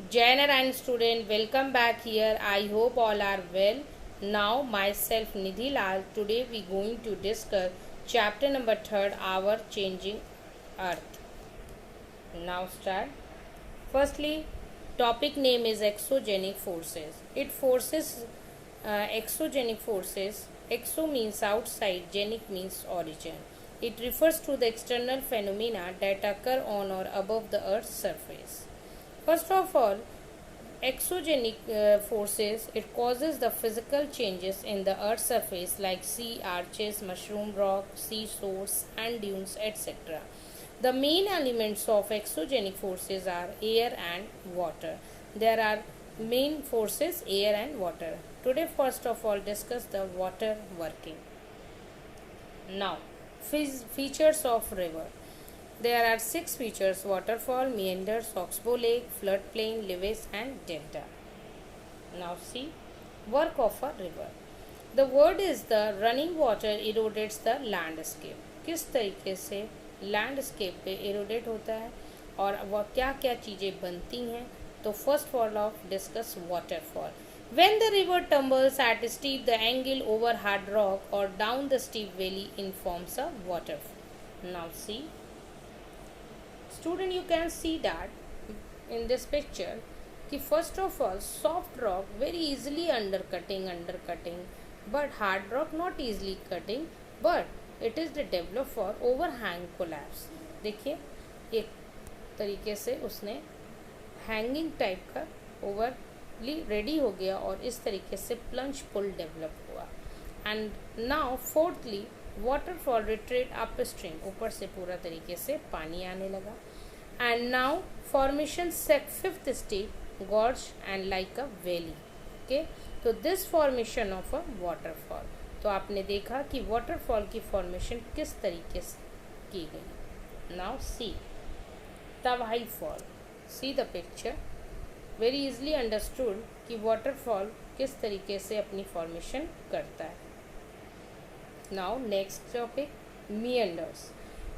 Jainer and student, welcome back here. I hope all are well. Now, myself Nidhi Lal. Today we going to discuss chapter number 3, Our Changing Earth. Now start. Firstly, topic name is exogenic forces. It forces exogenic forces. Exo means outside, genic means origin. It refers to the external phenomena that occur on or above the Earth's surface. First of all, exogenic forces, it causes the physical changes in the earth's surface like sea arches, mushroom rock, seashores, sand dunes, etc. The main elements of exogenic forces are air and water. There are main forces air and water. Today first of all discuss the water working. Now, features of river. There are 6 features: waterfall, meanders, oxbow lake, floodplain, levees and delta. Now see, work of a river. The word is the running water erodes the landscape. किस तरीके से landscape पे इरोडेट होता है और वह क्या क्या चीज़ें बनती हैं. तो first fall of discuss waterfall. When the river tumbles at a steep the angle over hard rock or down the steep valley informs a waterfall. Now see, student, you can see that in this picture कि first of all soft rock very easily undercutting but hard rock not easily cutting but it is the developed for overhang collapse. देखिए एक तरीके से उसने hanging type का overly ready हो गया और इस तरीके से प्लंज पुल डेवलप हुआ. And now fourthly waterfall retreat upstream, ऊपर से पूरा तरीके से पानी आने लगा. And now formation fifth step gorge and like a valley. Okay, तो this formation of a waterfall. तो आपने देखा कि वाटरफॉल की फॉर्मेशन किस तरीके से की गई. Now see Tawai fall. See the picture, very easily understood कि वाटरफॉल किस तरीके से अपनी फॉर्मेशन करता है. Now next topic, meanders.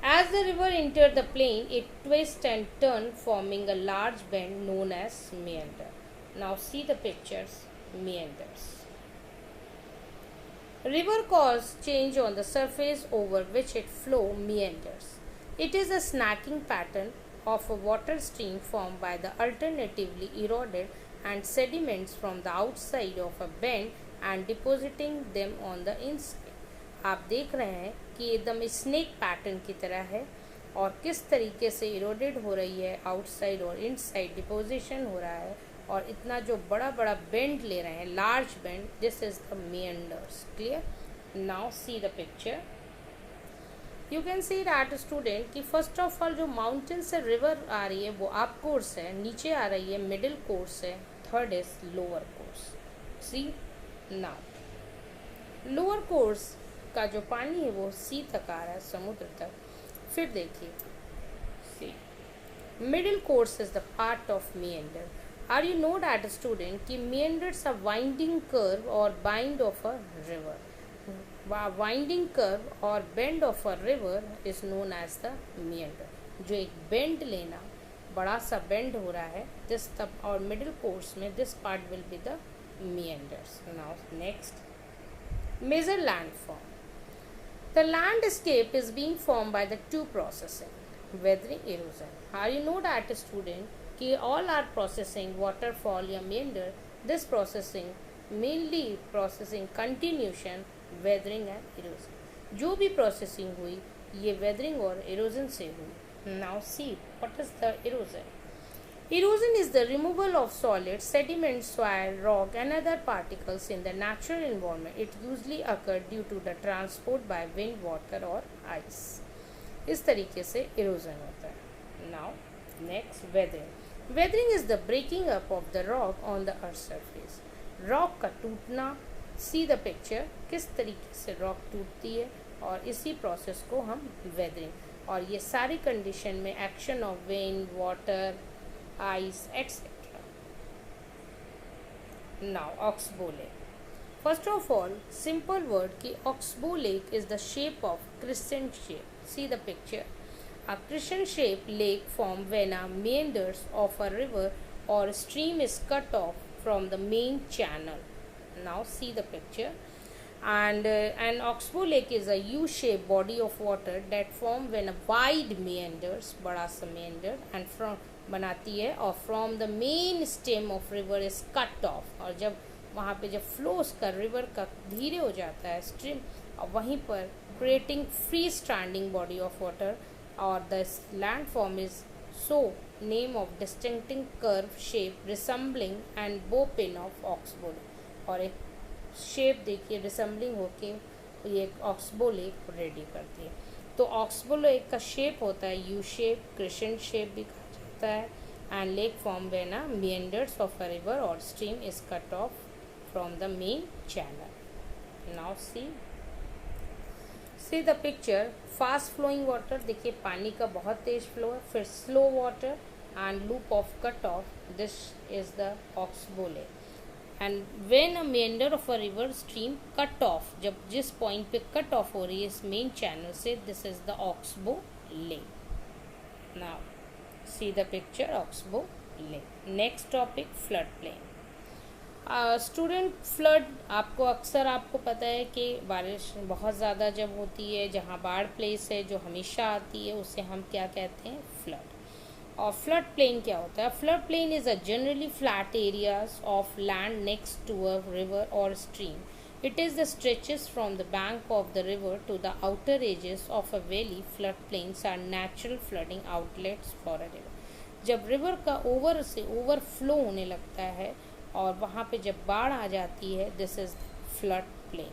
As the river entered the plain, it twists and turns, forming a large bend known as meander. Now see the pictures, meanders. River cause change on the surface over which it flow, meanders. It is a snacking pattern of a water stream formed by the alternatively eroded and sediments from the outside of a bend and depositing them on the inside. आप देख रहे हैं कि एकदम snake pattern की तरह है और किस तरीके से इरोडेड हो रही है, आउटसाइड और इनसाइड डिपोजिशन हो रहा है और इतना जो बड़ा बड़ा बेंड ले रहे हैं, large bend. This is the meanders. Clear. Now see the picture. You can see that student कि फर्स्ट ऑफ ऑल जो माउंटेन से रिवर आ रही है वो अप कोर्स है, नीचे आ रही है मिडिल कोर्स है, third is lower course. See now lower course का जो पानी है वो सी तक आ रहा है, समुद्र तक. फिर देखिए see middle course is the part of meander. Are you know that student कि meanders a winding curve or bind of a river. Winding curve or bend of a river is known as the meander. जो एक bend लेना, बड़ा सा bend हो रहा है this तब, और मिडिल कोर्स में this part will be the meanders. Now next, major landform. The landscape is being formed by the two processing, weathering, erosion. How you know that student कि all are processing waterfall या meander. This processing mainly processing continuation, weathering and erosion. जो भी processing हुई ये weathering और erosion से हुई. Now see what is the erosion. Erosion is the removal of solids, sediment, soil, rock and other particles in the natural environment. It usually occurs due to the transport by wind, water or ice. इस तरीके से erosion होता है. Now next, weathering. Weathering is the breaking up of the rock on the earth's surface. Rock का टूटना. See the picture, किस तरीके से rock टूटती है और इसी process को हम weathering. और ये सारी condition में action of wind, water, ice, etc. Now oxbow lake. First of all, simple word कि oxbow lake is the shape of crescent shape. See the picture. A crescent shape lake formed when a meanders of a river or stream is cut off from the main channel. Now see the picture. And an oxbow lake is a U-shaped body of water that form when a wide meanders, बड़ा सा meander, and from बनाती है, और from the main stem of river is cut off. और जब वहाँ पे जब flows का river का धीरे हो जाता है stream, और वहीं पर creating free standing body of water, और the landform is so name of distinctive curve shape resembling and bow pin of oxbow. और एक शेप देखिए रिसम्बलिंग होके ये एक ऑक्सबो लेक रेडी करती है. तो ऑक्सबो लेक का शेप होता है यू शेप, क्रिसेंट शेप भी कहा जाता है. And lake form when a meanders of a river or stream is cut off from the main channel. Now see the picture. Fast flowing water, देखिए पानी का बहुत तेज फ्लो है. फिर slow water and loop of cut off. This is the oxbow lake. And when a meander of a river stream cut off, जब जिस point पे कट ऑफ हो रही है इस मेन चैनल से, this is the oxbow lake. Now see the picture oxbow lake. Next topic flood plain. Student, flood आपको अक्सर आपको पता है कि बारिश बहुत ज़्यादा जब होती है, जहाँ बाढ़ प्लेस है जो हमेशा आती है, उसे हम क्या कहते हैं, फ्लड. और फ्लड प्लेन क्या होता है? Flood plain is a generally flat areas of land next to a river or stream. It is the stretches from the bank of the river to the outer edges of a valley. Flood plains are natural flooding outlets for a river. जब river का over से overflow होने लगता है और वहाँ पे जब बाढ़ आ जाती है, दिस इज फ्लड प्लेन.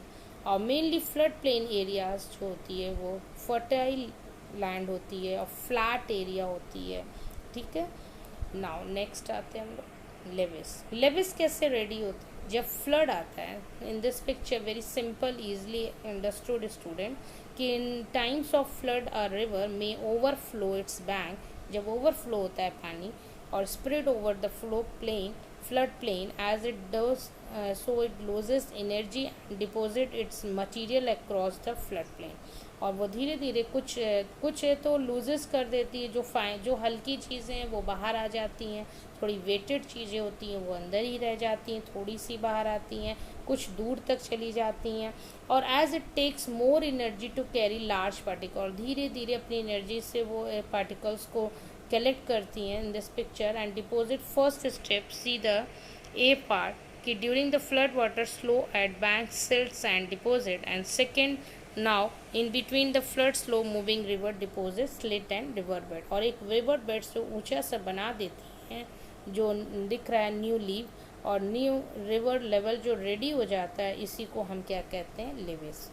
और मेनली फ्लड प्लेन एरियाज जो होती है वो फर्टाइल लैंड होती है और फ्लैट एरिया होती है. ठीक है. नाउ नेक्स्ट आते हैं हम लोग लेविस. लेविस कैसे रेडी होता है? जब फ्लड आता है, in this picture very simple easily understood student, कि in times of flood a river may overflow its bank. जब ओवरफ्लो होता है पानी और spread over the flow plain flood plain, as it does so it loses energy and deposit its material across the flood plain. और वो धीरे धीरे कुछ तो लूजेस कर देती है. जो हल्की चीज़ें हैं वो बाहर आ जाती हैं, थोड़ी वेटेड चीज़ें होती हैं वो अंदर ही रह जाती हैं, थोड़ी सी बाहर आती हैं, कुछ दूर तक चली जाती हैं. और as it takes more energy to carry large particle, और धीरे धीरे अपनी एनर्जी से वो पार्टिकल्स को कलेक्ट करती हैं in this picture and deposit. First step, see the A part, कि during the flood water slow at bank silts and deposit. And second, now in between the flood slow moving river deposit slit and river bed. और एक river bed से ऊंचा सा बना देती हैं जो दिख रहा है न्यू लीव, और न्यू रिवर लेवल जो रेडी हो जाता है, इसी को हम क्या कहते हैं, लेविस.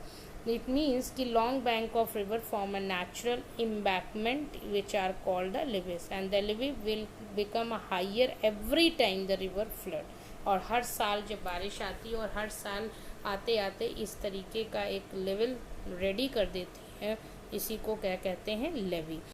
It means कि long bank of river form a natural embankment which are called the levees, and the levee will become higher every time the river flood. और हर साल जब बारिश आती है और हर साल आते आते इस तरीके का एक लेवल रेडी कर देती है, इसी को क्या कहते हैं, लेवी.